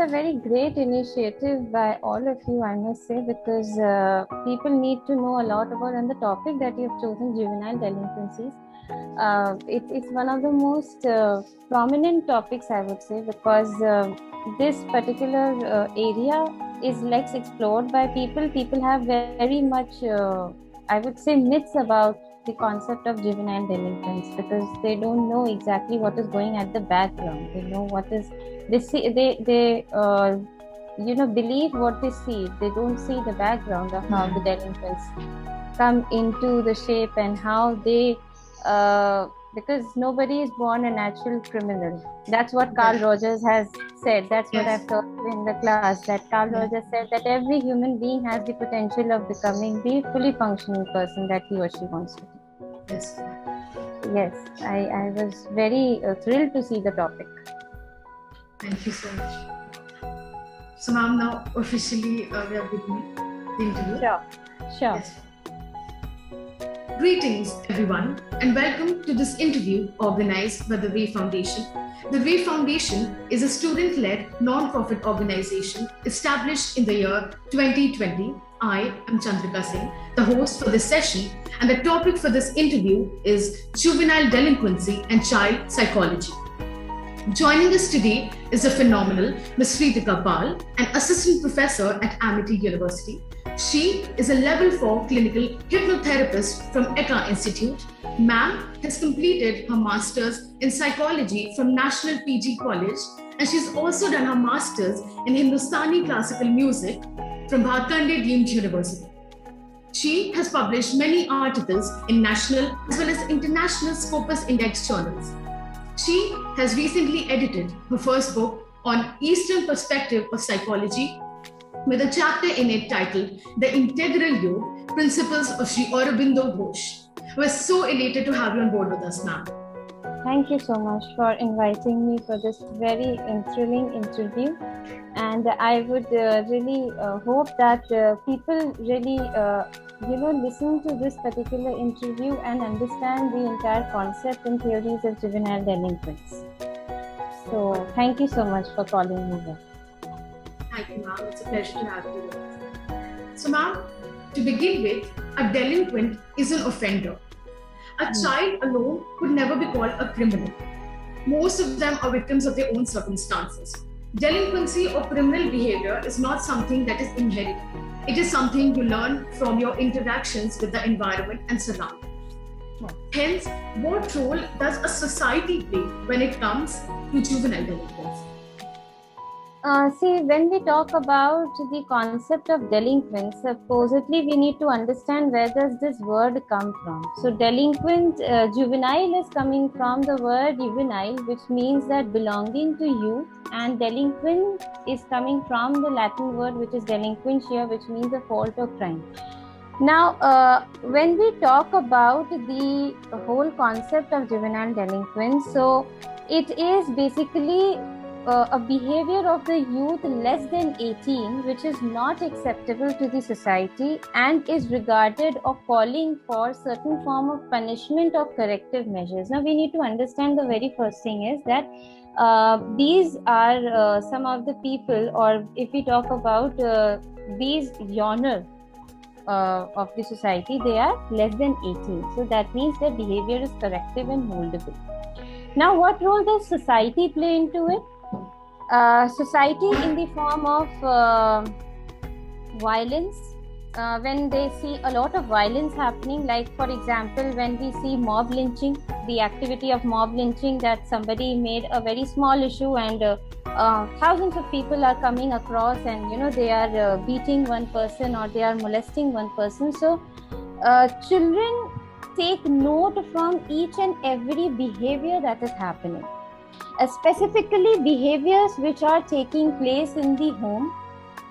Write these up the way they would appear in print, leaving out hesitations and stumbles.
a very great initiative by all of you, I must say, because people need to know a lot about on the topic that you have chosen, juvenile delinquencies. It's one of the most prominent topics, I would say, because this particular area is less explored by people. People have very much, I would say, myths about the concept of juvenile delinquents because they don't know exactly what is going at the background. They know what is they see. They believe what they see. They don't see the background of how the delinquents come into the shape and how they. Because nobody is born a natural criminal. That's what Carl Rogers has said. That's what I've taught in the class. That Carl Rogers said that every human being has the potential of becoming the fully functioning person that he or she wants to be. Yes. Yes, I was very thrilled to see the topic. Thank you so much. So, ma'am, now officially we are beginning the interview. Sure. Yes. Greetings, everyone, and welcome to this interview organized by the Way Foundation. The Way Foundation is a student-led non-profit organization established in the year 2020. I am Chandrika Singh, the host for this session, and the topic for this interview is juvenile delinquency and child psychology. Joining us today is the phenomenal Ms. Ritika Pal, an assistant professor at Amity University. She is a level 4 clinical hypnotherapist from Eka Institute. Ma'am has completed her master's in psychology from National PG College, and she's also done her master's in Hindustani classical music from Bhatkhande Deemed University. She has published many articles in national as well as international Scopus Index journals. She has recently edited her first book on Eastern perspective of psychology with a chapter in it titled The Integral You, Principles of Sri Aurobindo Ghosh. We're so elated to have you on board with us, ma'am. Thank you so much for inviting me for this very thrilling interview. And I would really hope that people really, listen to this particular interview and understand the entire concept and theories of juvenile delinquents. So thank you so much for calling me here. Thank you, ma'am. It's a pleasure to have you with us. So, ma'am, to begin with, a delinquent is an offender. A child alone could never be called a criminal. Most of them are victims of their own circumstances. Delinquency or criminal behavior is not something that is inherited. It is something you learn from your interactions with the environment and surroundings. Hence, what role does a society play when it comes to juvenile delinquency? See, when we talk about the concept of delinquents, supposedly we need to understand where does this word come from. So delinquent, juvenile is coming from the word juvenile, which means that belonging to youth, and delinquent is coming from the Latin word which is delinquentia, which means a fault or crime. Now, when we talk about the whole concept of juvenile delinquents, so it is basically a behavior of the youth less than 18 which is not acceptable to the society and is regarded or calling for certain form of punishment or corrective measures. Now we need to understand the very first thing is that these are some of the people, or if we talk about these genre of the society, they are less than 18. So that means their behavior is corrective and moldable. Now what role does society play into it? Society in the form of violence, when they see a lot of violence happening, like for example when we see mob lynching, the activity of mob lynching, that somebody made a very small issue and thousands of people are coming across and they are beating one person or they are molesting one person. So children take note from each and every behavior that is happening. Specifically behaviors which are taking place in the home,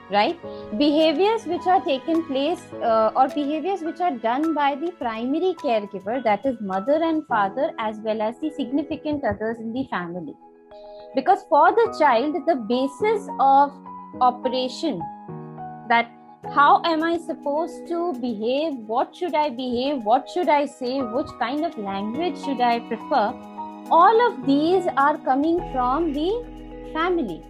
right? Behaviors which are taken place or behaviors which are done by the primary caregiver, that is mother and father, as well as the significant others in the family. Because for the child, the basis of operation, that how am I supposed to behave, what should I behave, what should I say, which kind of language should I prefer, all of these are coming from the family.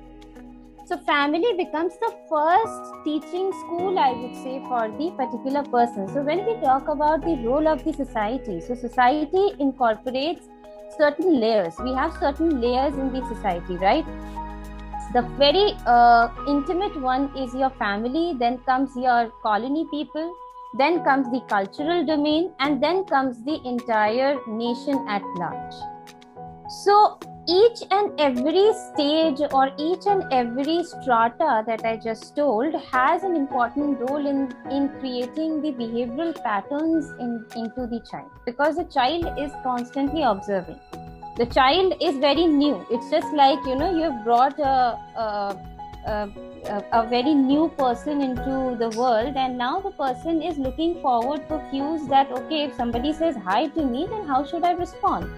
So family becomes the first teaching school, I would say, for the particular person. So when we talk about the role of the society, so society incorporates certain layers. We have certain layers in the society, right? The very intimate one is your family, then comes your colony people, then comes the cultural domain, and then comes the entire nation at large. So each and every stage or each and every strata that I just told has an important role in creating the behavioral patterns into the child, because the child is constantly observing. The child is very new. It's just like, you've brought a very new person into the world, and now the person is looking forward for cues that, okay, if somebody says hi to me, then how should I respond?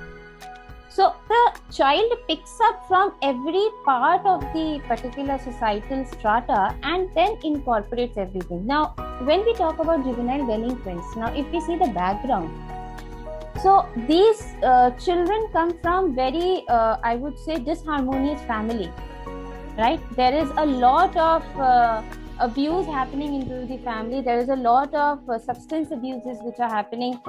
So the child picks up from every part of the particular societal strata and then incorporates everything. Now, when we talk about juvenile delinquents, now if we see the background, so these children come from very, I would say, disharmonious family, right? There is a lot of abuse happening into the family. There is a lot of substance abuses which are happening.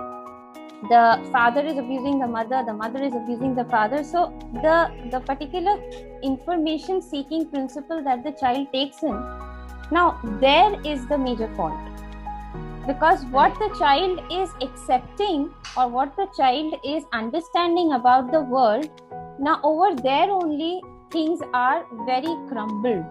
The father is abusing the mother is abusing the father. So the particular information seeking principle that the child takes in, now there is the major fault. Because what the child is accepting or what the child is understanding about the world, now over there only things are very crumbled.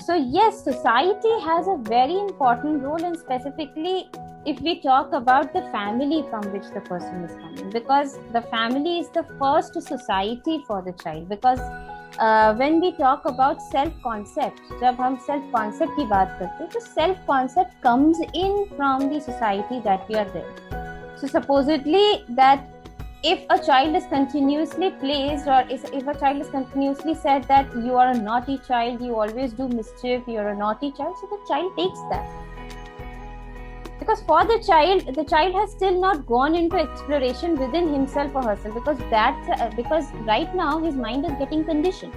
So yes, society has a very important role, and specifically if we talk about the family from which the person is coming, because the family is the first society for the child. Because when we talk about self-concept, जब हम self-concept की बात करते हैं, तो self-concept comes in from the society that we are there. So supposedly that if a child is continuously placed, or if a child is continuously said that you are a naughty child, you always do mischief, you're a naughty child, so the child takes that. Because for the child has still not gone into exploration within himself or herself, because right now his mind is getting conditioned.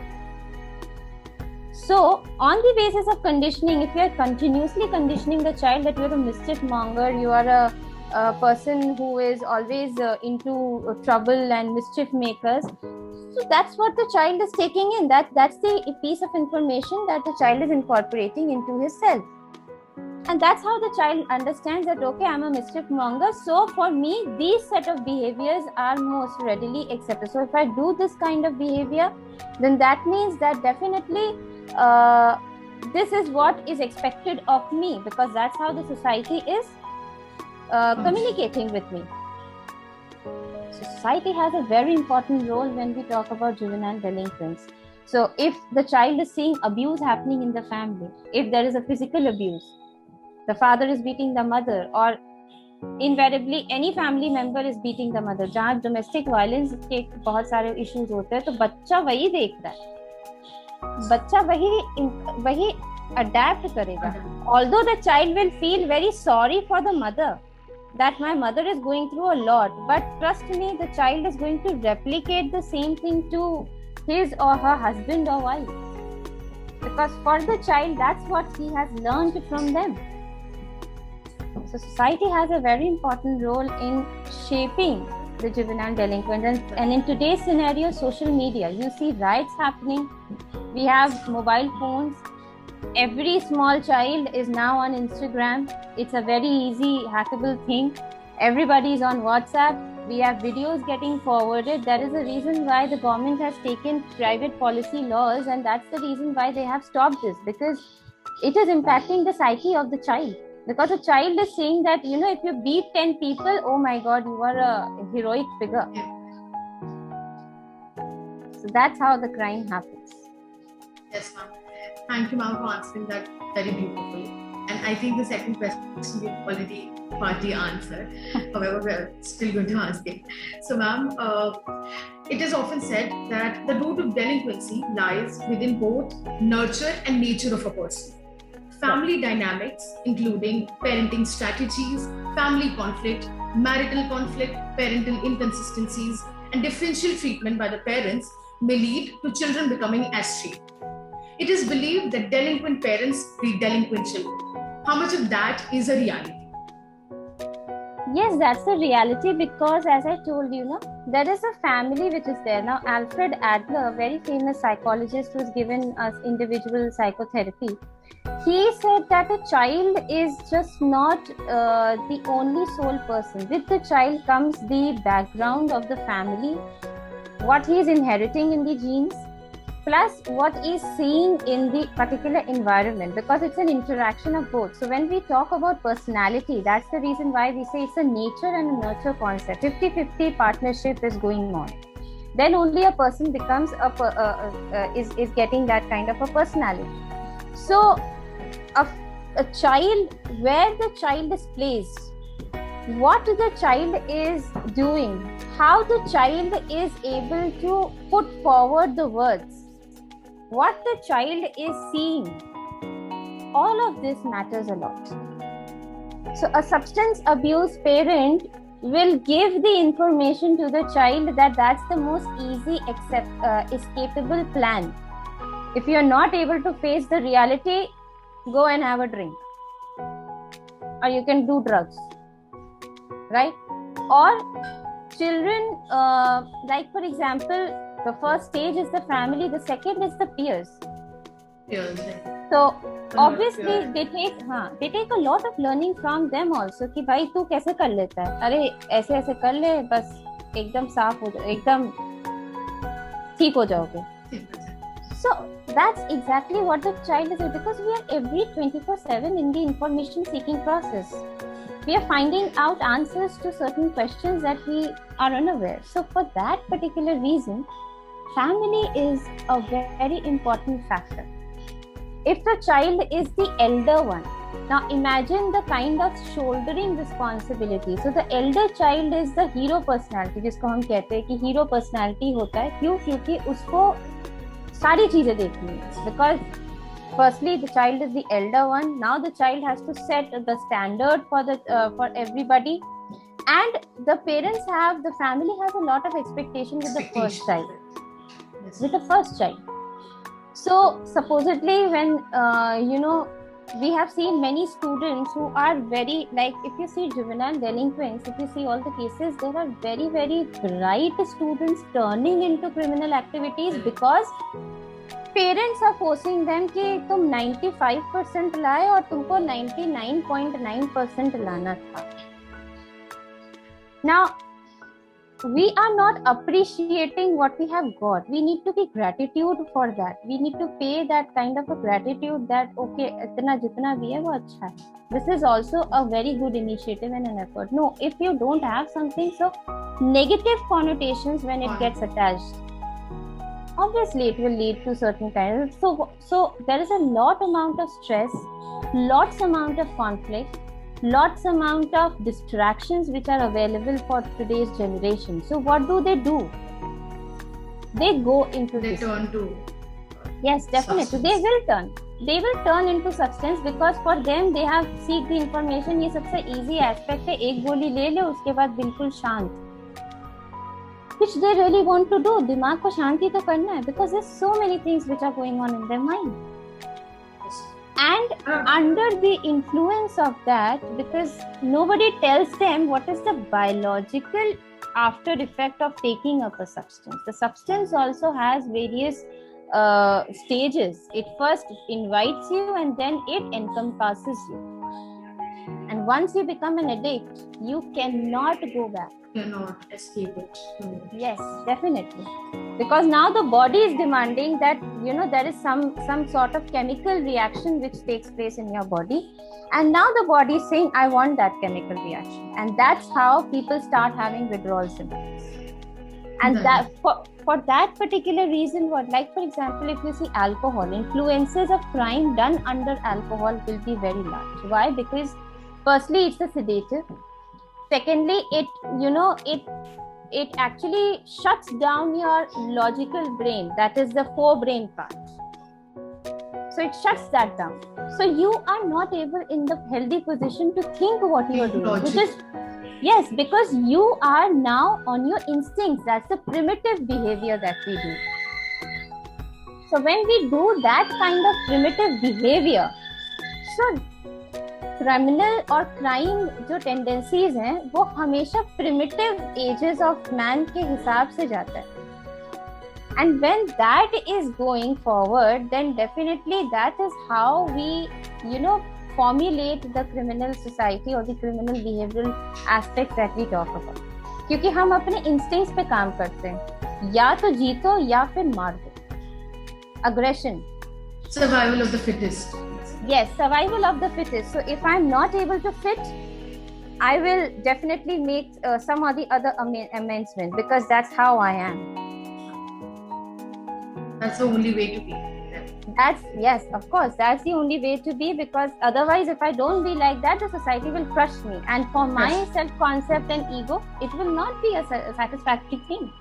So on the basis of conditioning, if you are continuously conditioning the child that you are a mischief monger, you are a person who is always into trouble and mischief makers, so that's what the child is taking in. That's the piece of information that the child is incorporating into his self. And that's how the child understands that, okay, I'm a mischief monger, so for me these set of behaviors are most readily accepted. So if I do this kind of behavior, then that means that definitely this is what is expected of me, because that's how the society is communicating with me. So society has a very important role when we talk about juvenile delinquents. So if the child is seeing abuse happening in the family, if there is a physical abuse, the father is beating the mother, or invariably any family member is beating the mother, जहाँ domestic violence के बहुत सारे issues होते हैं, तो बच्चा वही देखता है, बच्चा वही adapt करेगा. Although the child will feel very sorry for the mother, that my mother is going through a lot, but trust me, the child is going to replicate the same thing to his or her husband or wife, because for the child that's what he has learned from them. So society has a very important role in shaping the juvenile delinquent, and in today's scenario, social media, you see riots happening, we have mobile phones, every small child is now on Instagram, it's a very easy hackable thing, everybody is on WhatsApp, we have videos getting forwarded. That is the reason why the government has taken private policy laws, and that's the reason why they have stopped this, because it is impacting the psyche of the child. Because a child is saying that, if you beat 10 people, oh my God, you are a heroic figure. So that's how the crime happens. Yes, ma'am. Thank you, ma'am, for answering that very beautifully. And I think the second question we've already partly answered. However, we're still going to ask it. So, ma'am, it is often said that the root of delinquency lies within both nurture and nature of a person. Family dynamics, including parenting strategies, family conflict, marital conflict, parental inconsistencies, and differential treatment by the parents may lead to children becoming astray. It is believed that delinquent parents breed delinquent children. How much of that is a reality? Yes, that's the reality, because as I told you, there is a family which is there. Now, Alfred Adler, a very famous psychologist who's given us individual psychotherapy, he said that a child is just not the only sole person. With the child comes the background of the family, what he is inheriting in the genes, plus what is seeing in the particular environment, because it's an interaction of both. So when we talk about personality, that's the reason why we say it's a nature and a nurture concept. 50-50 partnership is going on. Then only a person becomes is getting that kind of a personality. So a child, where the child is placed, what the child is doing, how the child is able to put forward the words, what the child is seeing, all of this matters a lot. So a substance abuse parent will give the information to the child that that's the most easy escapable plan. If you're not able to face the reality, go and have a drink, or you can do drugs, right? Or children, like for example, the first stage is the family, the second is the peers. So obviously they take a lot of learning from them also, कि भाई तू कैसे कर लेता है, अरे ऐसे ऐसे कर ले, बस एकदम साफ हो जाओ, एकदम ठीक हो जाओगे. So that's exactly what the child is, because we are every 24/7 in the information seeking process. We are finding out answers to certain questions that we are unaware. So for that particular reason, family is a very important factor. If the child is the elder one, now imagine the kind of shouldering responsibility. So the elder child is the hero personality, जिसको हम कहते हैं कि hero personality होता है. क्यों? क्योंकि उसको सारी चीजें देखनी है. Because firstly, the child is the elder one. Now the child has to set the standard for everybody, and the family has a lot of expectation with the first child. With the first child. So supposedly, when we have seen many students who are very, like, if you see juvenile delinquents, if you see all the cases, there are very, very bright students turning into criminal activities because parents are forcing them कि तुम 95% लाए और तुमको 99.9% लाना था. Now, we are not appreciating what we have got. We need to be gratitude for that. We need to pay that kind of a gratitude that okay, इतना जितना भी है वो अच्छा है. This is also a very good initiative and an effort. No, if you don't have something, so negative connotations when it gets attached, obviously it will lead to certain kinds. So there is a lot amount of stress, lots amount of conflict, lots amount of distractions which are available for today's generation. So what do? They go into they turn to yes, definitely substance. They will turn into substance, because for them they have seek the information. ये सबसे easy aspect है, एक गोली ले ले उसके बाद बिल्कुल शांत, which they really want to do. दिमाग को शांति तो करना है, because there's so many things which are going on in their mind. And under the influence of that, because nobody tells them what is the biological after effect of taking up a substance. The substance also has various stages. It first invites you and then it encompasses you. And once you become an addict, you cannot go back. Cannot escape it. Yes, definitely. Because now the body is demanding that, there is some sort of chemical reaction which takes place in your body. And now the body is saying, I want that chemical reaction. And that's how people start having withdrawal symptoms. And that for that particular reason, like for example, if you see alcohol, influences of crime done under alcohol will be very large. Why? Because firstly, it's a sedative. Secondly, it actually shuts down your logical brain, that is the forebrain part. So it shuts that down. So you are not able in the healthy position to think what you are doing, which is yes, because you are now on your instincts. That's the primitive behavior that we do. So when we do that kind of primitive behavior, so criminal और crime जो tendencies हैं वो हमेशा primitive ages of man के हिसाब से जाता है. And when that is going forward, then definitely that is how we, formulate the criminal society or the criminal behavioral aspects that we talk about. क्योंकि हम अपने instincts पे काम करते हैं, या तो जीतो या फिर मार दो. Aggression. Survival of the fittest. Yes, survival of the fittest. So if I'm not able to fit, I will definitely make some or the other amendment because that's how I am. That's the only way to be. Yes, of course, that's the only way to be, because otherwise if I don't be like that, the society will crush me, and for my self-concept and ego, it will not be a satisfactory thing.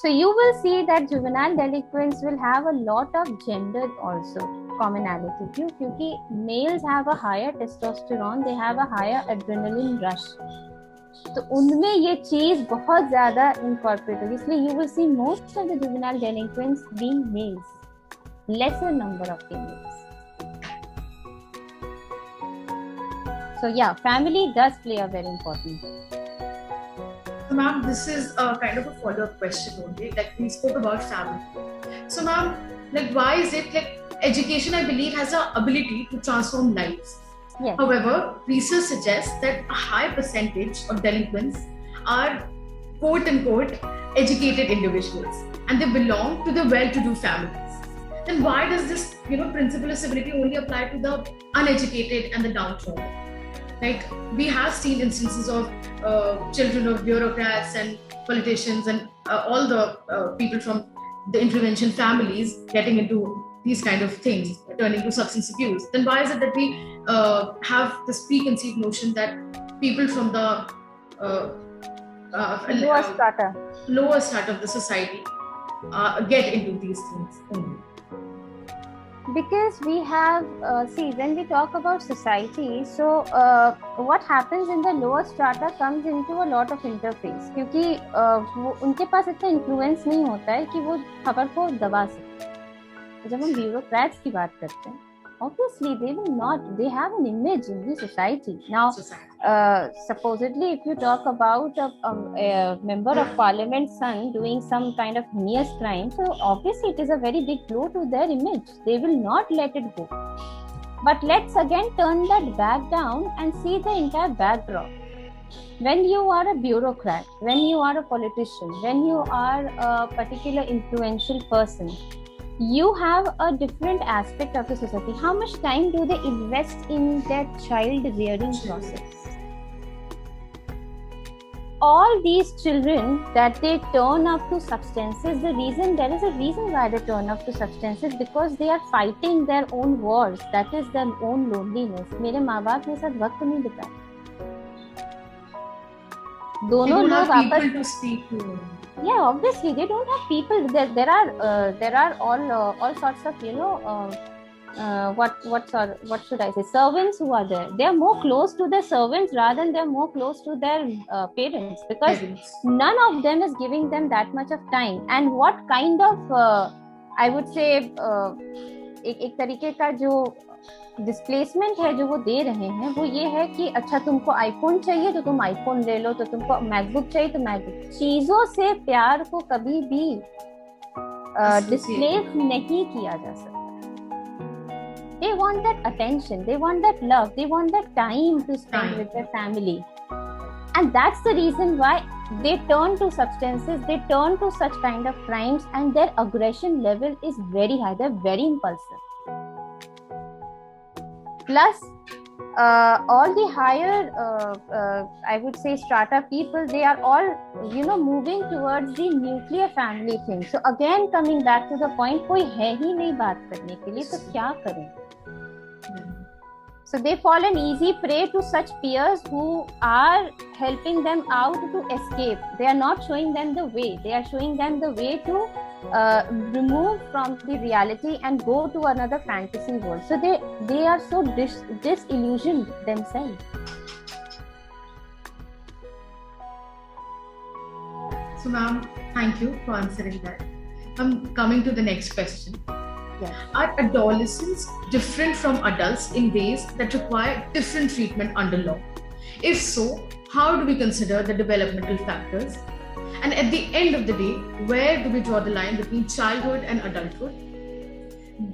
So you will see that juvenile delinquents will have a lot of gender also commonality. Because males have a higher testosterone, they have a higher adrenaline rush. तो उनमें ये चीज बहुत ज्यादा incorporate होगी, इसलिए you will see most of the juvenile delinquents being males, lesser number of females. So yeah, family does play a very important role. So ma'am, this is a kind of a follow-up question only. Like we spoke about family. So ma'am, like why is it like education, I believe, has the ability to transform lives? Yes. However, research suggests that a high percentage of delinquents are quote-unquote educated individuals and they belong to the well-to-do families. Then why does this principle of civility only apply to the uneducated and the downtrodden? Like we have seen instances of children of bureaucrats and politicians and all the people from the intervention families getting into these kind of things, turning to substance abuse. Then why is it that we have this preconceived notion that people from the lower strata of the society get into these things? Because we have, when we talk about society, so what happens in the lower strata comes into a lot of interface, क्योंकि उनके पास इतना influence नहीं होता है कि वो खबर को दबा सके. जब हम bureaucrats की बात करते हैं, obviously they have an image in the society. Now, supposedly if you talk about a member of parliament's son doing some kind of heinous crime, so obviously it is a very big blow to their image. They will not let it go. But let's again turn that back down and see the entire backdrop. When you are a bureaucrat, when you are a politician, when you are a particular influential person, you have a different aspect of the society. How much time do they invest in their child rearing process? All these children that they turn up to substances, there is a reason why they turn up to substances, because they are fighting their own wars, that is their own loneliness. मेरे माँ बाप मेरे साथ वक्त नहीं बिताए, दोनों लोग आपस Yeah, obviously they don't have people. There are all sorts of what should I say, servants who are there. They are more close to their servants rather than they are more close to their parents, because none of them is giving them that much of time. And what kind of I would say एक तरीके का जो displacement है जो वो दे रहे हैं, वो ये है कि अच्छा तुमको आईफोन चाहिए तो तुम आईफोन ले लो, तो तुमको मैकबुक चाहिए तो मैकबुक. चीजों से प्यार को कभी भी डिस्प्लेस नहीं किया जा सकता. They want that attention, they want that love, they want that time to spend with their family, and that's the reason why they turn to substances, they turn to such kind of crimes, and their aggression level is very high. They're very impulsive. Plus, all the higher, I would say, strata people, they are all, moving towards the nuclear family thing. So again, coming back to the point, कोई है ही नहीं बात करने के लिए, तो क्या करें? So they fall an easy prey to such peers who are helping them out to escape. They are not showing them the way. They are showing them the way to remove from the reality and go to another fantasy world. So they are so disillusioned themselves. So ma'am, thank you for answering that. I'm coming to the next question. Yes. Are adolescents different from adults in ways that require different treatment under law? If so, how do we consider the developmental factors? And at the end of the day, where do we draw the line between childhood and adulthood?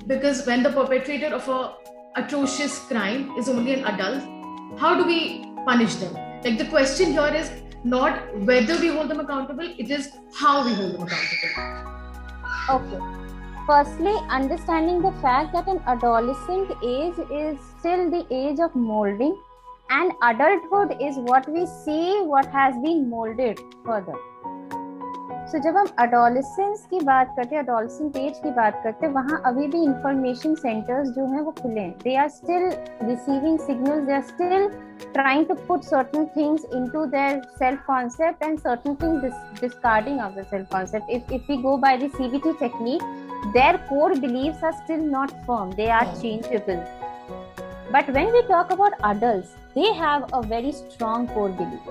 Because when the perpetrator of a atrocious crime is only an adult, how do we punish them? Like, the question here is not whether we hold them accountable, it is how we hold them accountable. Okay. Firstly, understanding the fact that an adolescent age is still the age of molding, and adulthood is what we see, what has been molded further. So जब हम adolescence की बात करते हैं, adolescent age की बात करते हैं, वहाँ अभी भी information centers जो हैं वो खुले हैं. They are still receiving signals. They are still trying to put certain things into their self-concept and certain things discarding of the self-concept. If we go by the CBT technique, their core beliefs are still not firm. They are changeable. But when we talk about adults, they have a very strong core belief.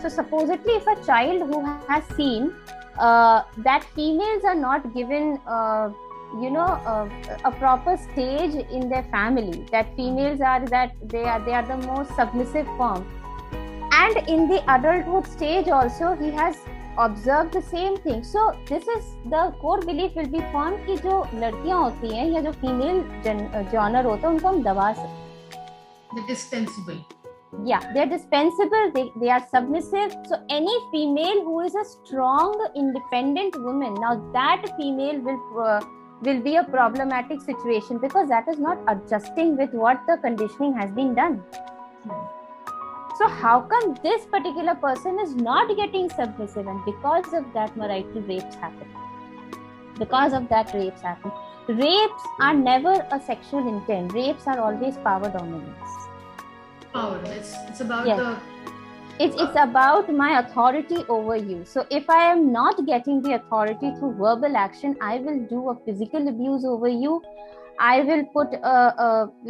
So supposedly, if a child who has seen that females are not given, a proper stage in their family, that females are they are the most submissive form, and in the adulthood stage also he has observed the same thing. So this is the core belief will be formed कि जो लड़कियां होती हैं या जो female genre होता है उनको हम दबा सकते. They're dispensable. Yeah, they're dispensable. They are submissive. So any female who is a strong, independent woman, now that female will be a problematic situation because that is not adjusting with what the conditioning has been done. So how come this particular person is not getting submissive? And because of that, marital rapes happen. Because of that, rapes happen. Rapes are never a sexual intent. Rapes are always power dominance. Power. It's about It's about my authority over you. So if I am not getting the authority through verbal action, I will do a physical abuse over you. I will put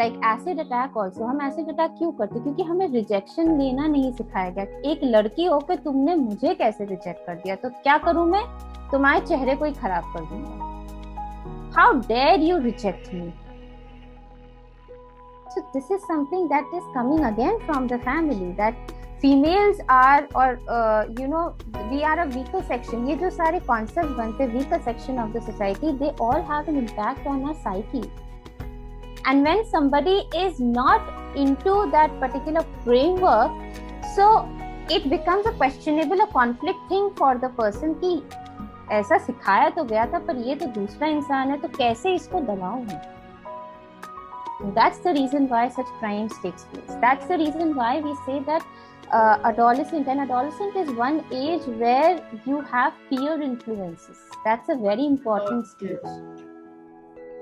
like acid attack also. हम acid attack क्यों करते? क्योंकि हमें rejection लेना नहीं सिखाया गया. एक लड़की होकर तुमने मुझे कैसे reject कर दिया? तो क्या करूँ मैं? तुम्हारे चेहरे को ही खराब कर दूँगा. How dare you reject me? So this is something that is coming again from the family, that females are we are a weaker section. ये जो सारे concepts बनते हैं weaker section of the society, they all have an impact on our psyche. And when somebody is not into that particular framework, so it becomes a questionable, a conflict thing for the person कि ऐसा सिखाया तो गया था पर ये तो दूसरा इंसान है तो कैसे इसको दबाऊं. That's the reason why such crimes takes place. That's the reason why we say that adolescent is one age where you have peer influences. That's a very important stage.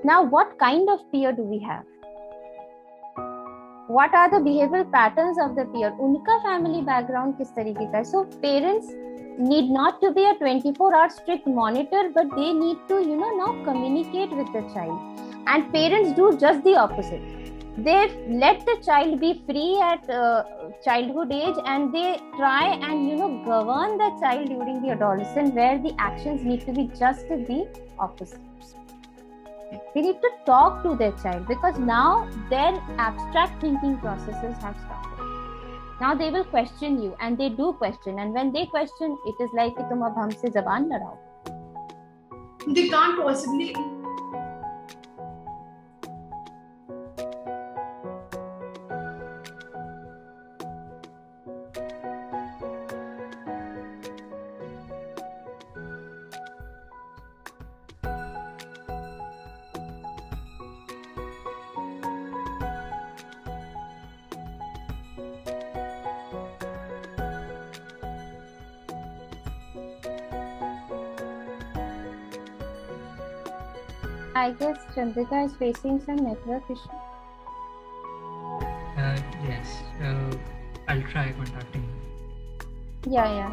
Now, what kind of peer do we have? What are the behavioral patterns of the peer? उनका family background किस तरीके का है? So parents need not to be a 24-hour strict monitor, but they need to now communicate with the child. And parents do just the opposite. They let the child be free at childhood age, and they try and govern the child during the adolescence, where the actions need to be just the opposite. They need to talk to their child because now their abstract thinking processes have started. Now they will question you, and they do question. And when they question, it is like कि तुम अब हमसे ज़बान लड़ाओ. They can't possibly. I guess Chandrika is facing some network issue. Yes, I'll try contacting her. Yeah.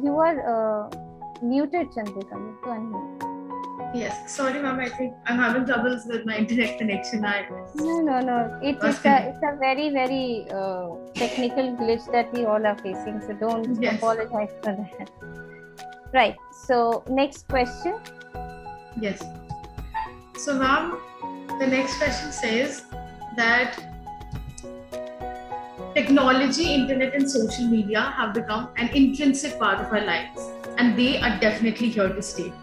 you are muted, Chandrika. You have to unmute. Yes, sorry, ma'am. I think I'm having troubles with my internet connection. No. It's a very, very technical glitch that we all are facing. So don't apologize for that. Right. So next question. Yes. So, ma'am, the next question says that technology, internet, and social media have become an intrinsic part of our lives, and they are definitely here to stay.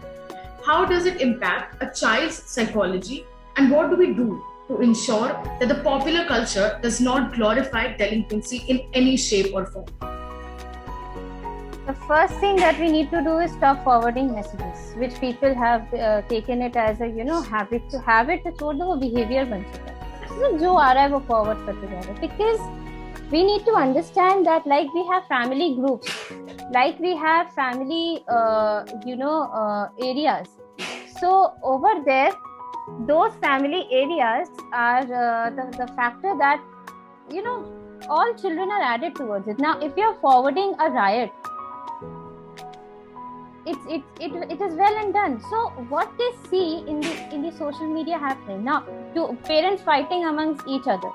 How does it impact a child's psychology, and what do we do to ensure that the popular culture does not glorify delinquency in any shape or form? The first thing that we need to do is stop forwarding messages, which people have taken it as a habit. To habit to छोड़ दो, वो behavior बन चुका है. जो आ रहा है वो forward करते जा रहे हैं. Because we need to understand that, like we have family groups, like we have family areas. So over there, those family areas are the factor that all children are added towards it. Now, if you're forwarding a riot, it is well and done. So what they see in the social media happening now, to parents fighting amongst each other,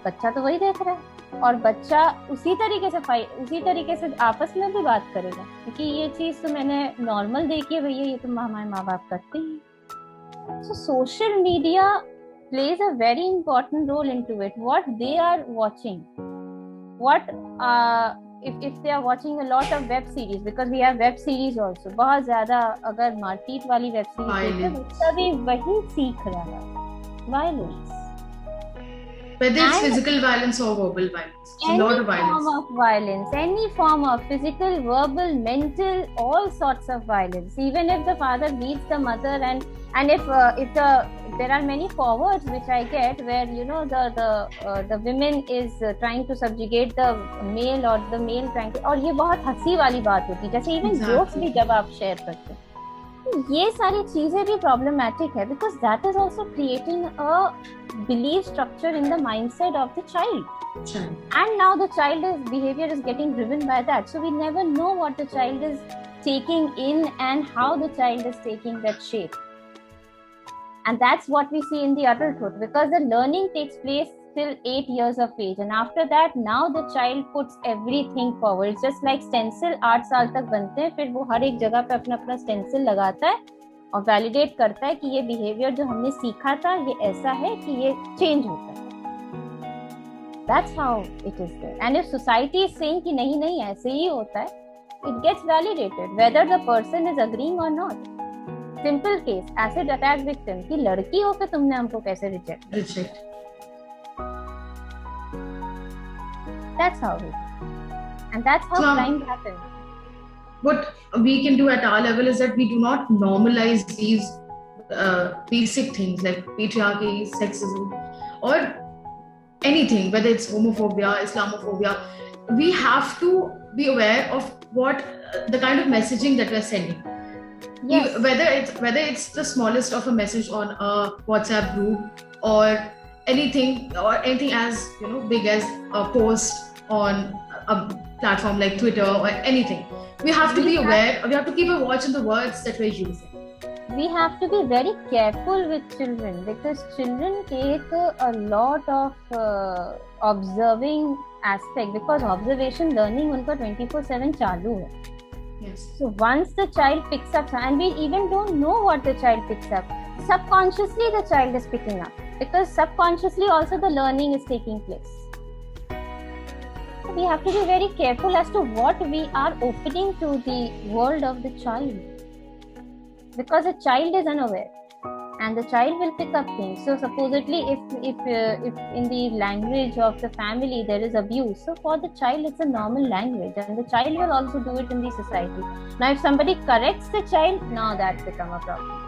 बच्चा तो वही देख रहा है और बच्चा उसी तरीके से आपस में भी बात करेगा, क्योंकि ये चीज तो मैंने नॉर्मल देखी है भैया, ये तो हमारे माँ बाप करते हैं. So social media plays a very important role into it. What they are watching, what if they are watching a lot of web series, because we have web series also, बहुत ज्यादा अगर मारपीट वाली web series देखे, बच्चा भी वही सीख रहा है, violence. Whether it's physical violence or verbal violence, a lot of violence. Any form of violence, any form of physical, verbal, mental, all sorts of violence. Even if the father beats the mother, and if there are many forwards which I get where the women is trying to subjugate the male, or the male trying to, और ये बहुत हंसी वाली बात होती है, जैसे even jokes भी जब आप share करते हैं, ये सारी चीजें भी problematic है, because that is also creating a belief structure in the mindset of the child. Sure. And now the child's behavior is getting driven by that. So we never know what the child is taking in and how the child is taking that shape. And that's what we see in the adulthood, because the learning takes place till 8 years of age, and after that now the child puts everything forward. It's just like stencil 8 साल तक बनते हैं, फिर वो हर एक जगह पे अपना stencil लगाता है और वैलिडेट करता है कि ये बिहेवियर जो हमने सीखा था ये ऐसा है कि ये चेंज होता है. That's how it is there. And if society is saying कि नहीं ऐसे ही होता है, it gets validated whether the person is agreeing or not. Simple case, acid attack victim कि लड़की हो के तुमने हमको कैसे reject. That's how it is. And that's how crime happens. What we can do at our level is that we do not normalize these basic things like patriarchy, sexism, or anything, whether it's homophobia, Islamophobia. We have to be aware of what the kind of messaging that we're sending. Yes. Whether it's the smallest of a message on a WhatsApp group, or anything as big as a post on a platform like Twitter or anything. We have to be aware. We have to keep a watch on the words that we're using. We have to be very careful with children, because children take a lot of observing aspect, because observation learning उनका 24/7 चालू है. Yes. So once the child picks up, and we even don't know what the child picks up, subconsciously the child is picking up, because subconsciously also the learning is taking place. So we have to be very careful as to what we are opening to the world of the child, because a child is unaware and the child will pick up things. So supposedly if in the language of the family there is abuse, so for the child it's a normal language, and the child will also do it in the society. Now if somebody corrects the child, now that's become a problem.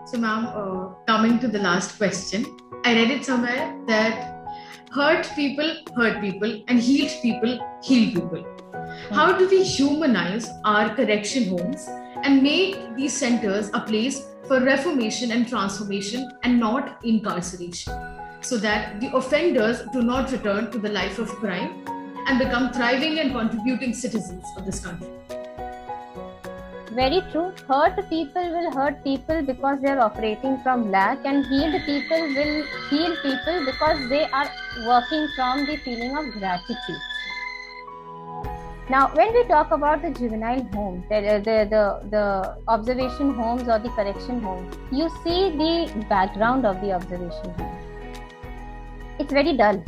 So ma'am, coming to the last question, I read it somewhere that hurt people and healed people heal people. How do we humanize our correction homes and make these centers a place for reformation and transformation and not incarceration? so that the offenders do not return to the life of crime and become thriving and contributing citizens of this country. Very true. Hurt people will hurt people because they are operating from lack, and healed people will heal people because they are working from the feeling of gratitude. Now, when we talk about the juvenile home, the observation homes or the correction homes, you see the background of the observation home. It's very dull.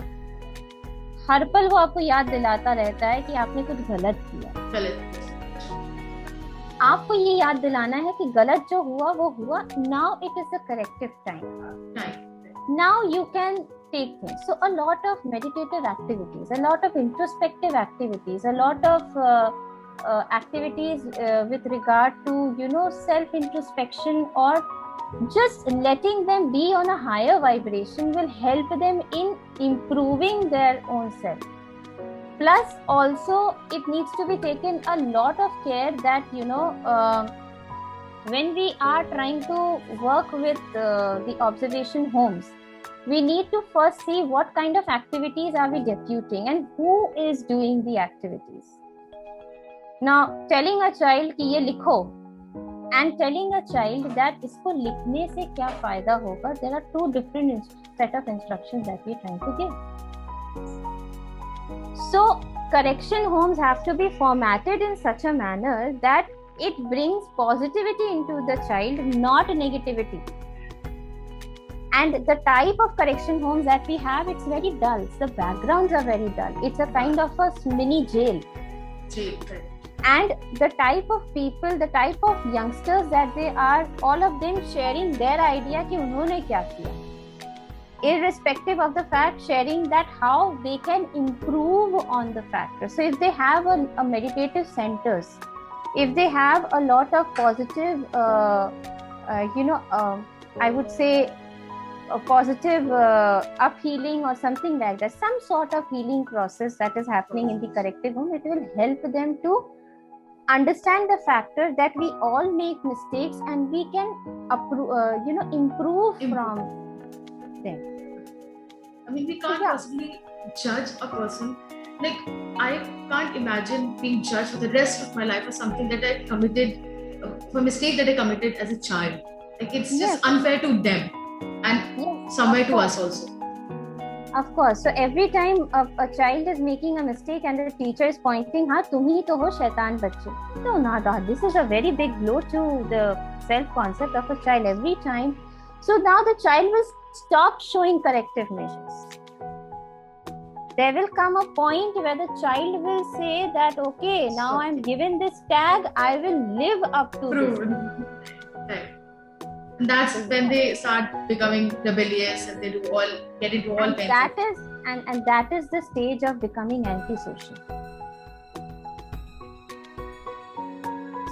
हर पल वो आपको याद दिलाता रहता है कि आपने कुछ गलत किया. आपको ये याद दिलाना है कि गलत जो हुआ वो हुआ. Now it is the corrective time. Now you can take things. So a lot of meditative activities, a lot of introspective activities, a lot of activities with regard to self introspection or just letting them be on a higher vibration will help them in improving their own self. Plus also it needs to be taken a lot of care that when we are trying to work with the observation homes, we need to first see what kind of activities are we deputing and who is doing the activities. Now, telling a child कि ये लिखो and telling a child that इसको लिखने से क्या फायदा होगा, there are two different set of instructions that we are trying to give. So, correction homes have to be formatted in such a manner that it brings positivity into the child, not negativity. And the type of correction homes that we have, it's very dull. The backgrounds are very dull. It's a kind of a mini jail. And the type of people, the type of youngsters that they are, all of them sharing their idea कि उन्होंने क्या किया. Irrespective of the fact, sharing that how they can improve on the factors. So if they have a meditative centers, if they have a lot of positive, I would say a positive uphealing or something like that, some sort of healing process that is happening in the corrective home, it will help them to understand the factor that we all make mistakes and we can improve from them. I mean, we can't possibly judge a person. Like, I can't imagine being judged for the rest of my life for something that I committed, for a mistake that I committed as a child. Like, it's just unfair to them and somewhere to us also. Of course. So every time a child is making a mistake and the teacher is pointing, "हाँ, तुम ही तो हो शैतान बच्चे." No, not this is a very big blow to the self-concept of a child every time. So now the child will stop showing corrective measures. There will come a point where the child will say that, okay, now I'm given this tag, I will live up to this. Right. And that's when they start becoming rebellious and they get into all kinds and that is the stage of becoming antisocial.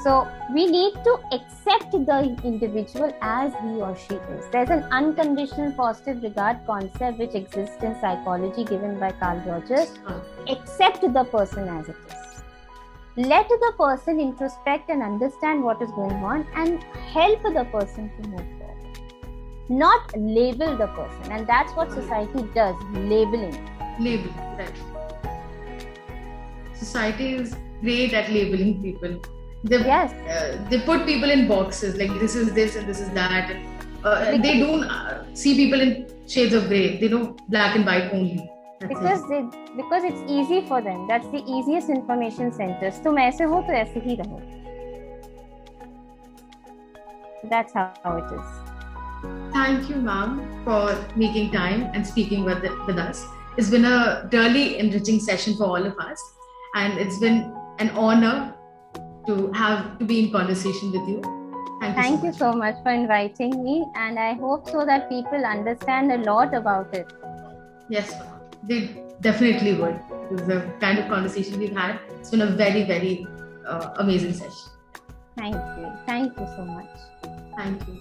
So we need to accept the individual as he or she is. There's an unconditional positive regard concept which exists in psychology given by Carl Rogers. Accept the person as it is. Let the person introspect and understand what is going on and help the person to move forward. Not label the person, and that's what society does, labeling. Labeling, right. Society is great at labeling people. They put people in boxes, like this is this and this is that. And they don't see people in shades of grey. They know black and white only. Because it's easy for them. That's the easiest information centers. तुम ऐसे हो तो ऐसे ही रहो. That's how it is. Thank you, ma'am, for making time and speaking with us. It's been a really enriching session for all of us, and it's been an honor to be in conversation with you. Thank you so much for inviting me, and I hope so that people understand a lot about it. Yes, they definitely would. The kind of conversation we've had, it's been a very, very amazing session. Thank you so much. Thank you.